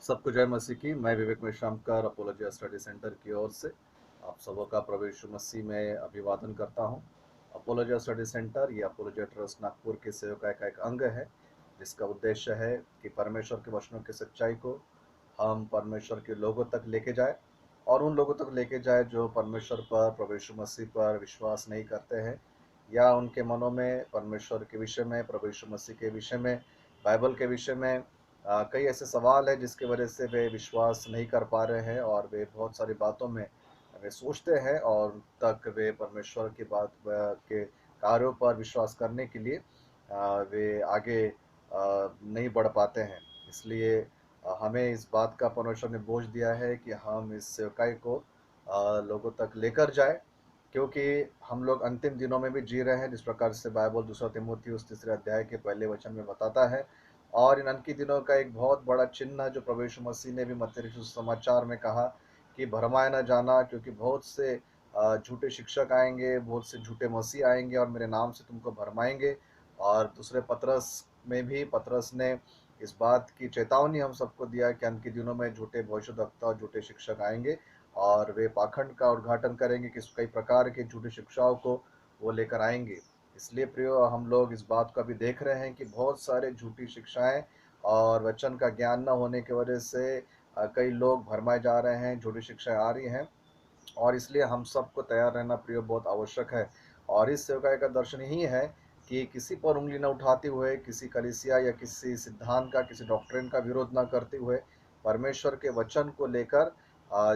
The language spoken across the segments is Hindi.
सबको जय मसीह की। मैं विवेक मिश्रामकर अपोलोजिया स्टडी सेंटर की ओर से आप सबों का प्रभु यीशु मसीह में अभिवादन करता हूं। अपोलोजिया स्टडी सेंटर ये अपोलोजिया ट्रस्ट नागपुर के सेवकाई का एक अंग है, जिसका उद्देश्य है कि परमेश्वर के वचनों की सच्चाई को हम परमेश्वर के लोगों तक लेके जाए और उन लोगों तक लेके जाए जो परमेश्वर पर, प्रभु यीशु मसीह पर विश्वास नहीं करते हैं, या उनके मनों में परमेश्वर के विषय में, प्रभु यीशु मसीह के विषय में, बाइबल के विषय में कई ऐसे सवाल हैं जिसकी वजह से वे विश्वास नहीं कर पा रहे हैं और वे बहुत सारी बातों में वे सोचते हैं और तक वे परमेश्वर की बात के कार्यों पर विश्वास करने के लिए वे आगे नहीं बढ़ पाते हैं। इसलिए हमें इस बात का परमेश्वर ने बोझ दिया है कि हम इस सेवकाई को लोगों तक लेकर जाए, क्योंकि हम लोग अंतिम दिनों में भी जी रहे हैं, जिस प्रकार से बाइबल दूसरा तीमुथियुस 3 अध्याय के पहले वचन में बताता है। और इन अंतिम दिनों का एक बहुत बड़ा चिन्ह जो प्रभु यीशु मसीह ने भी मत्ती रचित समाचार में कहा कि भरमाए न जाना, क्योंकि बहुत से झूठे शिक्षक आएंगे, बहुत से झूठे मसीह आएंगे और मेरे नाम से तुमको भरमाएंगे। और दूसरे पतरस में भी पतरस ने इस बात की चेतावनी हम सबको दिया कि अंत के दिनों में झूठे भविष्यद्वक्ता और झूठे शिक्षक आएंगे और वे पाखंड का उद्घाटन करेंगे कि कई प्रकार के झूठी शिक्षाओं को वो लेकर आएंगे। इसलिए प्रियो, हम लोग इस बात को अभी देख रहे हैं कि बहुत सारे झूठी शिक्षाएं और वचन का ज्ञान न होने की वजह से कई लोग भरमाए जा रहे हैं, झूठी शिक्षाएं आ रही हैं। और इसलिए हम सबको तैयार रहना प्रियो बहुत आवश्यक है। और इस सेवकाई का दर्शन ही है कि किसी पर उंगली न उठाते हुए, किसी कलीसिया या किसी सिद्धांत का, किसी डॉक्ट्रिन का विरोध न करते हुए, परमेश्वर के वचन को लेकर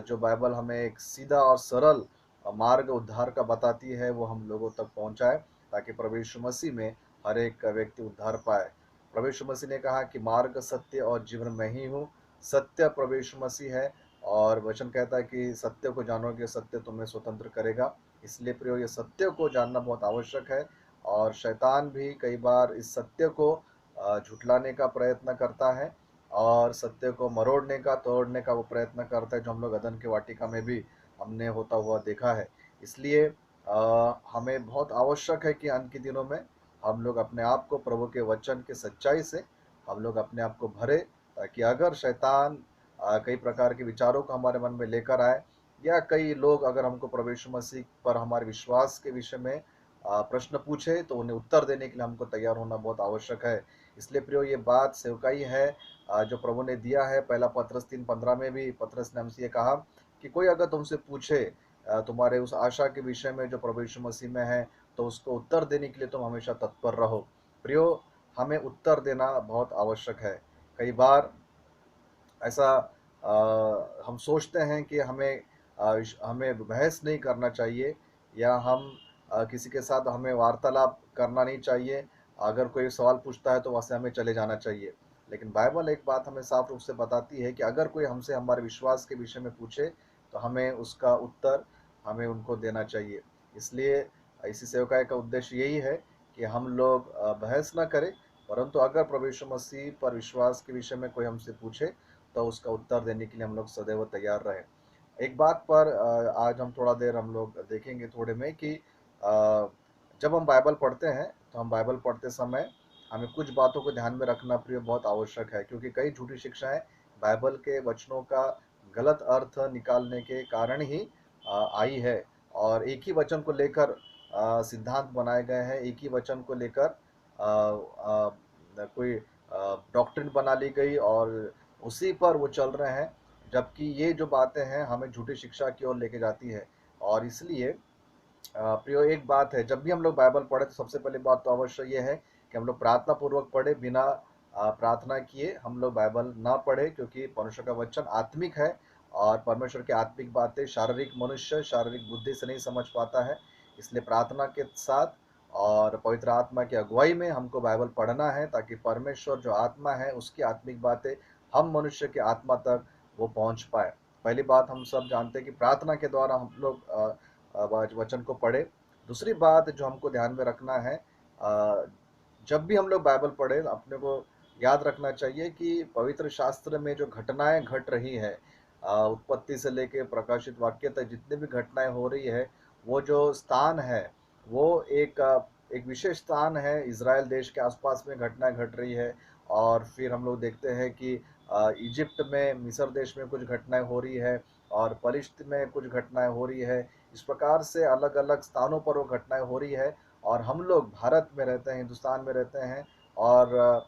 जो बाइबल हमें एक सीधा और सरल मार्ग उद्धार का बताती है, वो हम लोगों तक पहुंचाए, ताकि प्रभु यीशु मसीह में हर एक व्यक्ति उद्धार पाए। प्रभु यीशु मसीह ने कहा कि मार्ग, सत्य और जीवन मैं ही हूँ। सत्य प्रभु यीशु मसीह है और वचन कहता है कि सत्य को जानोगे, सत्य तुम्हें स्वतंत्र करेगा। इसलिए प्रियो, ये सत्य को जानना बहुत आवश्यक है। और शैतान भी कई बार इस सत्य को झुठलाने का प्रयत्न करता है और सत्य को मरोड़ने का, तोड़ने का वो प्रयत्न करता है, जो हम लोग अदन के वाटिका में भी हमने होता हुआ देखा है। इसलिए हमें बहुत आवश्यक है कि अंत के दिनों में हम लोग अपने आप को प्रभु के वचन के सच्चाई से हम लोग अपने आप को भरे, ताकि अगर शैतान कई प्रकार के विचारों को हमारे मन में लेकर आए, या कई लोग अगर हमको प्रभु यीशु मसीह पर हमारे विश्वास के विषय में प्रश्न पूछे, तो उन्हें उत्तर देने के लिए हमको तैयार होना बहुत आवश्यक है। इसलिए प्रियो, ये बात सेवकाई है जो प्रभु ने दिया है। पहला पतरस 3:15 में भी पतरस ने हमसे ये कहा कि कोई अगर तुमसे पूछे तुम्हारे उस आशा के विषय में जो प्रभु यीशु मसीह में है, तो उसको उत्तर देने के लिए तुम हमेशा तत्पर रहो। प्रियो, हमें उत्तर देना बहुत आवश्यक है। कई बार ऐसा हम सोचते हैं कि हमें बहस नहीं करना चाहिए, या हम किसी के साथ हमें वार्तालाप करना नहीं चाहिए। अगर कोई सवाल पूछता है तो वहाँ से हमें चले जाना चाहिए। लेकिन बाइबल एक बात हमें साफ रूप से बताती है कि अगर कोई हमसे हमारे विश्वास के विषय में पूछे, तो हमें उसका उत्तर हमें उनको देना चाहिए। इसलिए इसी सेवकाई का उद्देश्य यही है कि हम लोग बहस ना करें, परंतु अगर प्रभु यीशु मसीह पर विश्वास के विषय में कोई हमसे पूछे, तो उसका उत्तर देने के लिए हम लोग सदैव तैयार रहें। एक बात पर आज हम थोड़ा देर हम लोग देखेंगे थोड़े में कि जब हम बाइबल पढ़ते हैं, तो हम बाइबल पढ़ते समय हमें कुछ बातों को ध्यान में रखना प्रिय बहुत आवश्यक है, क्योंकि कई झूठी शिक्षाएं बाइबल के वचनों का गलत अर्थ निकालने के कारण ही आई है। और एक ही वचन को लेकर सिद्धांत बनाए गए हैं, एक ही वचन को लेकर कोई डॉक्ट्रिन बना ली गई और उसी पर वो चल रहे हैं, जबकि ये जो बातें हैं हमें झूठी शिक्षा की ओर लेके जाती है। और इसलिए प्रियो, एक बात है, जब भी हम लोग बाइबल पढ़े तो सबसे पहली बात तो अवश्य ये है कि हम लोग प्रार्थना पूर्वक पढ़े। बिना प्रार्थना किए हम लोग बाइबल ना पढ़े, क्योंकि परमेश्वर का वचन आत्मिक है और परमेश्वर की आत्मिक बातें शारीरिक मनुष्य शारीरिक बुद्धि से नहीं समझ पाता है। इसलिए प्रार्थना के साथ और पवित्र आत्मा की अगुवाई में हमको बाइबल पढ़ना है, ताकि परमेश्वर जो आत्मा है उसकी आत्मिक बातें हम मनुष्य की आत्मा तक वो पहुंच पाए। पहली बात, हम सब जानते हैं कि प्रार्थना के द्वारा हम लोग वचन को पढ़े। दूसरी बात जो हमको ध्यान में रखना है, जब भी हम लोग बाइबल पढ़े, अपने को याद रखना चाहिए कि पवित्र शास्त्र में जो घटनाएं घट रही है, उत्पत्ति से लेके प्रकाशित वाक्य तक जितने भी घटनाएं हो रही है, वो जो स्थान है वो एक विशेष स्थान है। इज़राइल देश के आसपास में घटनाएं घट रही है, और फिर हम लोग देखते हैं कि इजिप्ट में, मिस्र देश में कुछ घटनाएं हो रही है और फलिश्त में कुछ घटनाएं हो रही है। इस प्रकार से अलग अलग स्थानों पर वो घटनाएं हो रही है और हम लोग भारत में रहते हैं, हिंदुस्तान में रहते हैं और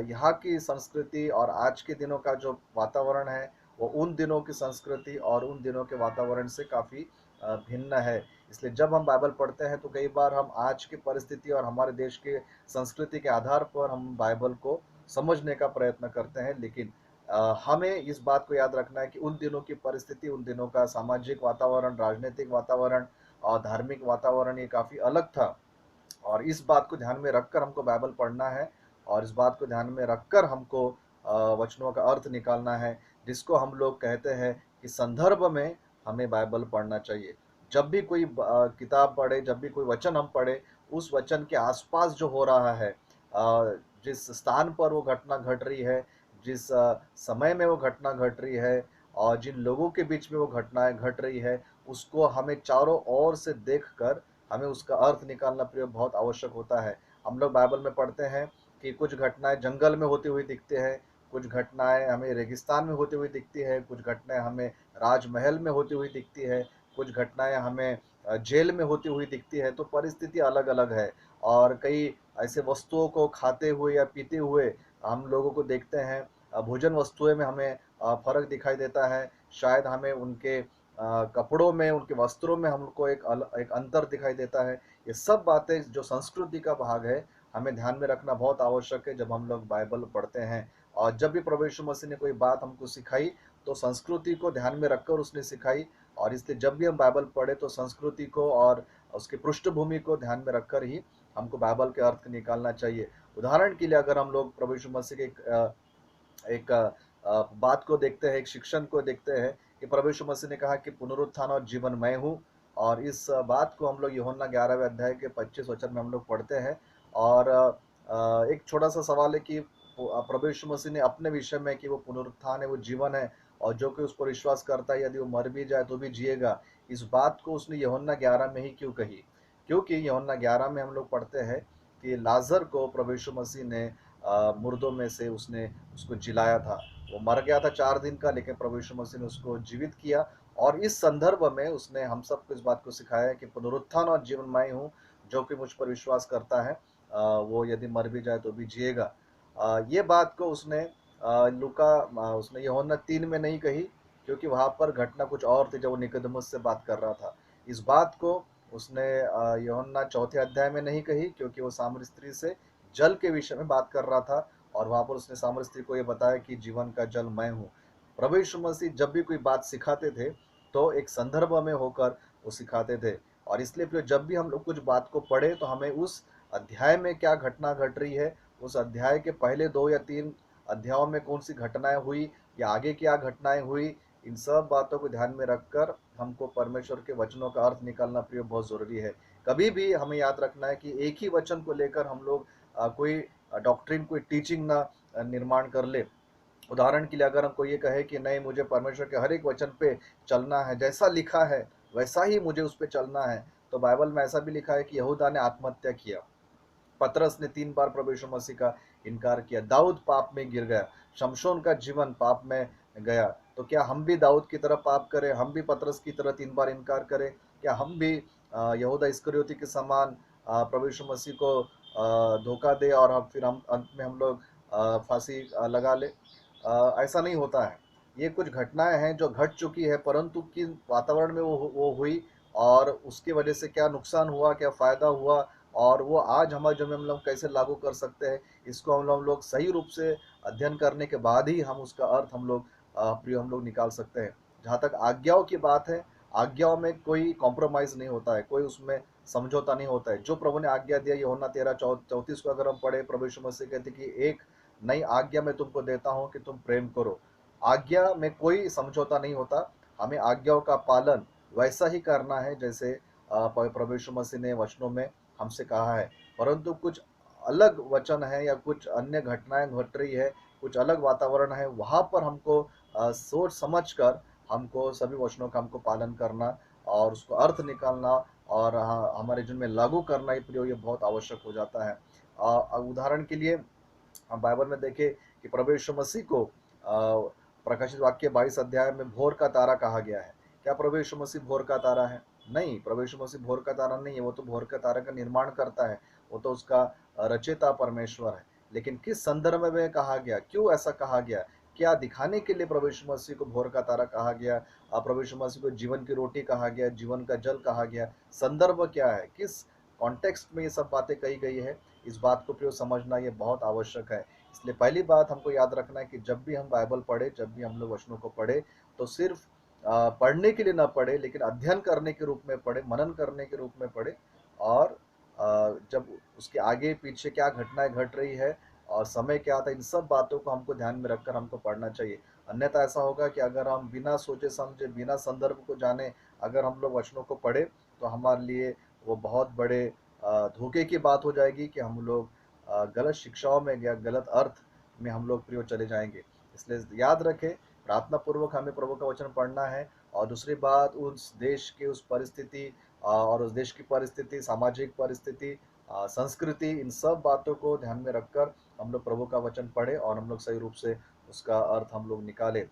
यहाँ की संस्कृति और आज के दिनों का जो वातावरण है वो उन दिनों की संस्कृति और उन दिनों के वातावरण से काफ़ी भिन्न है। इसलिए जब हम बाइबल पढ़ते हैं तो कई बार हम आज की परिस्थिति और हमारे देश के संस्कृति के आधार पर हम बाइबल को समझने का प्रयत्न करते हैं, लेकिन हमें इस बात को याद रखना है कि उन दिनों की परिस्थिति, उन दिनों का सामाजिक वातावरण, राजनीतिक वातावरण और धार्मिक वातावरण ये काफ़ी अलग था। और इस बात को ध्यान में रखकर हमको बाइबल पढ़ना है और इस बात को ध्यान में रखकर हमको वचनों का अर्थ निकालना है, जिसको हम लोग कहते हैं कि संदर्भ में हमें बाइबल पढ़ना चाहिए। जब भी कोई किताब पढ़े, जब भी कोई वचन हम पढ़े, उस वचन के आसपास जो हो रहा है, जिस स्थान पर वो घटना घट रही है, जिस समय में वो घटना घट रही है और जिन लोगों के बीच में वो घटनाएं घट रही है, उसको हमें चारों ओर से देखकर हमें उसका अर्थ निकालना प्रयोग बहुत आवश्यक होता है। हम लोग बाइबल में पढ़ते हैं कि कुछ घटनाएं जंगल में होती हुई दिखते हैं, कुछ घटनाएं हमें रेगिस्तान में होती हुई दिखती है, कुछ घटनाएं हमें राजमहल में होती हुई दिखती है, कुछ घटनाएं हमें जेल में होती हुई दिखती है। तो परिस्थिति अलग अलग है और कई ऐसे वस्तुओं को खाते हुए या पीते हुए हम लोगों को देखते हैं। भोजन वस्तुएं में हमें फर्क दिखाई देता है, शायद हमें उनके कपड़ों में, उनके वस्त्रों में हमको एक अंतर दिखाई देता है। ये सब बातें जो संस्कृति का भाग है, हमें ध्यान में रखना बहुत आवश्यक है जब हम लोग बाइबल पढ़ते हैं। और जब भी प्रभु यीशु मसीह ने कोई बात हमको सिखाई तो संस्कृति को ध्यान में रखकर उसने सिखाई, और इसलिए जब भी हम बाइबल पढ़े तो संस्कृति को और उसकी पृष्ठभूमि को ध्यान में रखकर ही हमको बाइबल के अर्थ निकालना चाहिए। उदाहरण के लिए अगर हम लोग प्रभु यीशु मसीह के एक बात को देखते हैं, एक शिक्षण को देखते हैं कि प्रभु यीशु मसीह ने कहा कि पुनरुत्थान और जीवन मैं हूँ। और इस बात को हम लोग यूहन्ना 11वें अध्याय के 25 वचन में हम लोग पढ़ते हैं। और एक छोटा सा सवाल है कि प्रभु यीशु मसीह ने अपने विषय में कि वो पुनरुत्थान है, वो जीवन है और जो कि उस पर विश्वास करता है यदि वो मर भी जाए तो भी जिएगा, इस बात को उसने यूहन्ना 11 में ही क्यों कही? क्योंकि यूहन्ना 11 में हम लोग पढ़ते हैं कि लाजर को प्रभु यीशु मसीह ने मुर्दों में से उसने उसको जिलाया था। वो मर गया था 4 दिन का, लेकिन प्रभु यीशु मसीह ने उसको जीवित किया। और इस संदर्भ में उसने हम सबको इस बात को सिखाया है कि पुनरुत्थान और जीवन मैं हूँ, जो कि मुझ पर विश्वास करता है वो यदि मर भी जाए तो भी जिएगा। ये बात को उसने उसने यूहन्ना 3 में नहीं कही, क्योंकि वहाँ पर घटना कुछ और थी जब वो निकोदेमुस से बात कर रहा था। इस बात को उसने यूहन्ना 4थे अध्याय में नहीं कही, क्योंकि वो सामरी स्त्री से जल के विषय में बात कर रहा था और वहाँ पर उसने सामरी स्त्री को ये बताया कि जीवन का जल मैं हूँ। प्रभु यीशु मसीह जब भी कोई बात सिखाते थे तो एक संदर्भ में होकर वो सिखाते थे। और इसलिए फिर जब भी हम लोग कुछ बात को पढ़े तो हमें उस अध्याय में क्या घटना घट रही है, उस अध्याय के पहले 2 या 3 अध्यायों में कौन सी घटनाएं हुई या आगे क्या घटनाएं हुई, इन सब बातों को ध्यान में रखकर हमको परमेश्वर के वचनों का अर्थ निकालना प्रयोग बहुत ज़रूरी है। कभी भी हमें याद रखना है कि एक ही वचन को लेकर हम लोग कोई डॉक्ट्रिन, कोई टीचिंग ना निर्माण कर ले। उदाहरण के लिए अगर हमको ये कहे कि नहीं, मुझे परमेश्वर के हर एक वचन पे चलना है, जैसा लिखा है वैसा ही मुझे उस पे चलना है, तो बाइबल में ऐसा भी लिखा है कि यहूदा ने आत्महत्या किया, पतरस ने 3 बार प्रभु यीशु मसीह का इनकार किया, दाऊद पाप में गिर गया, शमशोन का जीवन पाप में गया। तो क्या हम भी दाऊद की तरह पाप करें, हम भी पतरस की तरह 3 बार इनकार करें? क्या हम भी यहूदा इस्करियोती के समान प्रभु यीशु मसीह को धोखा दे और फिर हम अंत में हम लोग फांसी लगा ले? ऐसा नहीं होता है। ये कुछ घटनाएं हैं जो घट चुकी है, परंतु किन वातावरण में वो हुई और उसकी वजह से क्या नुकसान हुआ, क्या फ़ायदा हुआ, और वो आज हमारे जीवन में हम लोग कैसे लागू कर सकते हैं, इसको हम लोग सही रूप से अध्ययन करने के बाद ही हम उसका अर्थ हम लोग निकाल सकते हैं। जहाँ तक आज्ञाओं की बात है, आज्ञाओं में कोई कॉम्प्रोमाइज़ नहीं होता है, कोई उसमें समझौता नहीं होता है। जो प्रभु ने आज्ञा दिया, यूहन्ना 13:34 को अगर हम पढ़े, प्रभु यीशु मसीह कहते कि एक नई आज्ञा मैं तुमको देता हूँ कि तुम प्रेम करो। आज्ञा में कोई समझौता नहीं होता, हमें आज्ञाओं का पालन वैसा ही करना है जैसे प्रभु यीशु मसीह ने वचनों में हमसे कहा है। परंतु कुछ अलग वचन है या कुछ अन्य घटनाएं घट रही है, कुछ अलग वातावरण है, वहाँ पर हमको सोच समझ कर हमको सभी वचनों का हमको पालन करना और उसको अर्थ निकालना और हमारे जीवन में लागू करना, ये प्रयोग ये बहुत आवश्यक हो जाता है। उदाहरण के लिए हम बाइबल में देखें कि प्रभु यीशु मसीह को प्रकाशित वाक्य 22 अध्याय में भोर का तारा कहा गया है। क्या प्रभु यीशु मसीह भोर का तारा है? नहीं, प्रभु यीशु मसीह भोर का तारा नहीं है, वो तो भोर का तारा का निर्माण करता है, वो तो उसका रचयिता परमेश्वर है। लेकिन किस संदर्भ में कहा गया, क्यों ऐसा कहा गया, क्या दिखाने के लिए प्रभु यीशु मसीह को भोर का तारा कहा गया, प्रभु यीशु मसीह को जीवन की रोटी कहा गया, जीवन का जल कहा गया, संदर्भ क्या है, किस कॉन्टेक्स्ट में ये सब बातें कही गई है, इस बात को प्रियो समझना ये बहुत आवश्यक है। इसलिए पहली बात हमको याद रखना है कि जब भी हम बाइबल पढ़े, जब भी हम लोग वचनों को पढ़े, तो सिर्फ पढ़ने के लिए ना पढ़े, लेकिन अध्ययन करने के रूप में पढ़े, मनन करने के रूप में पढ़े। और जब उसके आगे पीछे क्या घटनाएं घट रही है और समय क्या आता है, इन सब बातों को हमको ध्यान में रखकर हमको पढ़ना चाहिए। अन्यथा ऐसा होगा कि अगर हम बिना सोचे समझे, बिना संदर्भ को जाने अगर हम लोग वचनों को पढ़े, तो हमारे लिए वो बहुत बड़े धोखे की बात हो जाएगी कि हम लोग गलत शिक्षाओं में या गलत अर्थ में हम लोग प्रिय चले जाएंगे। इसलिए याद रखें, प्रार्थना पूर्वक हमें प्रभु का वचन पढ़ना है। और दूसरी बात, उस देश की उस परिस्थिति और उस देश की परिस्थिति, सामाजिक परिस्थिति, संस्कृति, इन सब बातों को ध्यान में रखकर हम लोग प्रभु का वचन पढ़े और हम लोग सही रूप से उसका अर्थ हम लोग निकालें।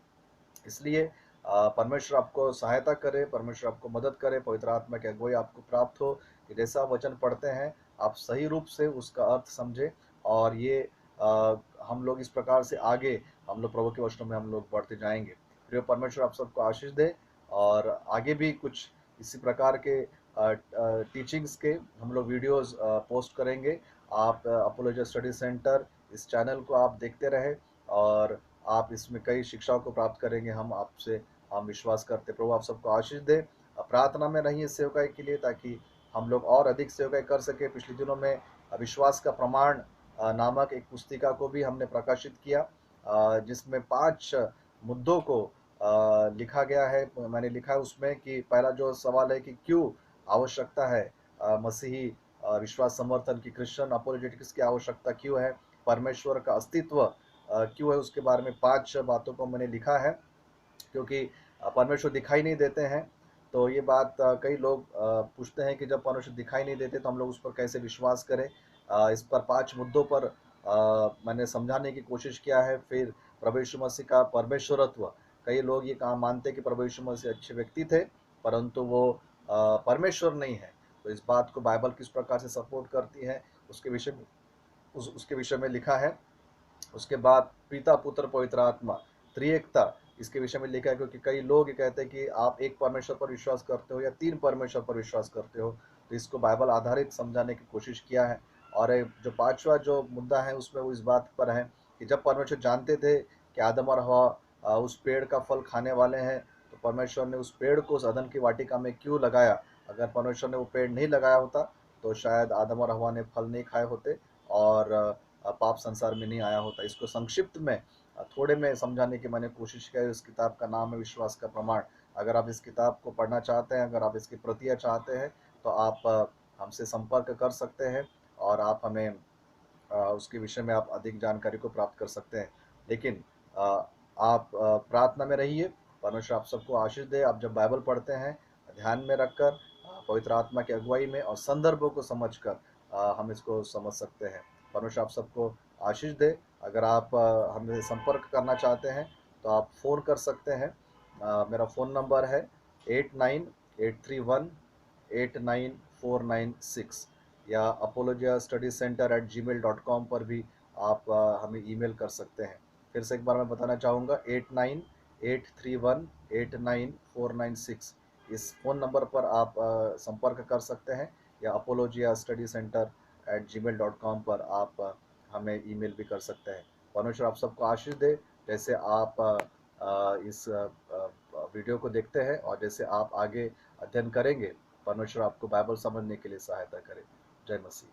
इसलिए परमेश्वर आपको सहायता करे, परमेश्वर आपको मदद करे, पवित्र आत्मा की अगुवाई आपको प्राप्त हो कि जैसा आप वचन पढ़ते हैं आप सही रूप से उसका अर्थ समझे। और ये हम लोग इस प्रकार से आगे हम लोग प्रभु के वचनों में हम लोग बढ़ते जाएंगे। प्रिय परमेश्वर आप सबको आशीष दे। और आगे भी कुछ इसी प्रकार के टीचिंग्स के हम लोग वीडियोस पोस्ट करेंगे। आप अपोलोजिया स्टडी सेंटर इस चैनल को आप देखते रहें और आप इसमें कई शिक्षाओं को प्राप्त करेंगे। हम विश्वास करते। प्रभु आप सबको आशीष दे। प्रार्थना में रहिए सेवकाई के लिए, ताकि हम लोग और अधिक सेवकाई कर सके। पिछले दिनों में विश्वास का प्रमाण नामक एक पुस्तिका को भी हमने प्रकाशित किया, जिसमें 5 मुद्दों को लिखा गया है। मैंने लिखा है उसमें कि पहला जो सवाल है कि क्यों आवश्यकता है मसीही विश्वास समर्थन की, क्रिश्चियन अपोलोजेटिक्स की आवश्यकता क्यों है, परमेश्वर का अस्तित्व क्यों है, उसके बारे में 5 बातों को मैंने लिखा है। क्योंकि परमेश्वर दिखाई नहीं देते हैं, तो ये बात कई लोग पूछते हैं कि जब परमेश्वर दिखाई नहीं देते तो हम लोग उस पर कैसे विश्वास करें। इस पर 5 मुद्दों पर मैंने समझाने की कोशिश किया है। फिर प्रभु यीशु मसीह का परमेश्वरत्व, कई लोग ये कहा मानते कि प्रभु यीशु मसीह अच्छे व्यक्ति थे, परंतु वो परमेश्वर नहीं है। तो इस बात को बाइबल किस प्रकार से सपोर्ट करती है, उसके विषय में उसके विषय में लिखा है। उसके बाद पिता पुत्र पवित्र आत्मा, त्रिएकता, इसके विषय में लिखा है। क्योंकि कई लोग ये कहते हैं कि आप एक परमेश्वर पर विश्वास करते हो या 3 परमेश्वर पर विश्वास करते हो, तो इसको बाइबल आधारित समझाने की कोशिश किया है। और जो 5वां जो मुद्दा है उसमें वो इस बात पर है कि जब परमेश्वर जानते थे कि आदम और हवा उस पेड़ का फल खाने वाले हैं, तो परमेश्वर ने उस पेड़ को उस अदन की वाटिका में क्यों लगाया। अगर परमेश्वर ने वो पेड़ नहीं लगाया होता तो शायद आदम और हवा ने फल नहीं खाए होते और पाप संसार में नहीं आया होता। इसको संक्षिप्त में थोड़े में समझाने की मैंने कोशिश की है। इस किताब का नाम है विश्वास का प्रमाण। अगर आप इस किताब को पढ़ना चाहते हैं, अगर आप इसकी प्रतियां चाहते हैं, तो आप हमसे संपर्क कर सकते हैं और आप हमें उसके विषय में आप अधिक जानकारी को प्राप्त कर सकते हैं। लेकिन आप प्रार्थना में रहिए। परमेश्वर आप सबको आशीष दे। आप जब बाइबल पढ़ते हैं ध्यान में रखकर, पवित्र आत्मा की अगुवाई में और संदर्भों को समझकर हम इसको समझ सकते हैं। परमेश्वर आप सबको आशीष दे। अगर आप हमसे संपर्क करना चाहते हैं तो आप फ़ोन कर सकते हैं। मेरा फ़ोन नंबर है 8983189496, या apologiastudycenter@gmail.com पर भी आप हमें ईमेल कर सकते हैं। फिर से एक बार मैं बताना चाहूँगा, 8983189496, इस फ़ोन नंबर पर आप संपर्क कर सकते हैं, या apologiastudycenter@gmail.com पर आप हमें ईमेल भी कर सकते हैं। परमेश्वर आप सबको आशीष दे। जैसे आप इस वीडियो को देखते हैं और जैसे आप आगे अध्ययन करेंगे, परमेश्वर आपको बाइबल समझने के लिए सहायता करे। जय मसीह।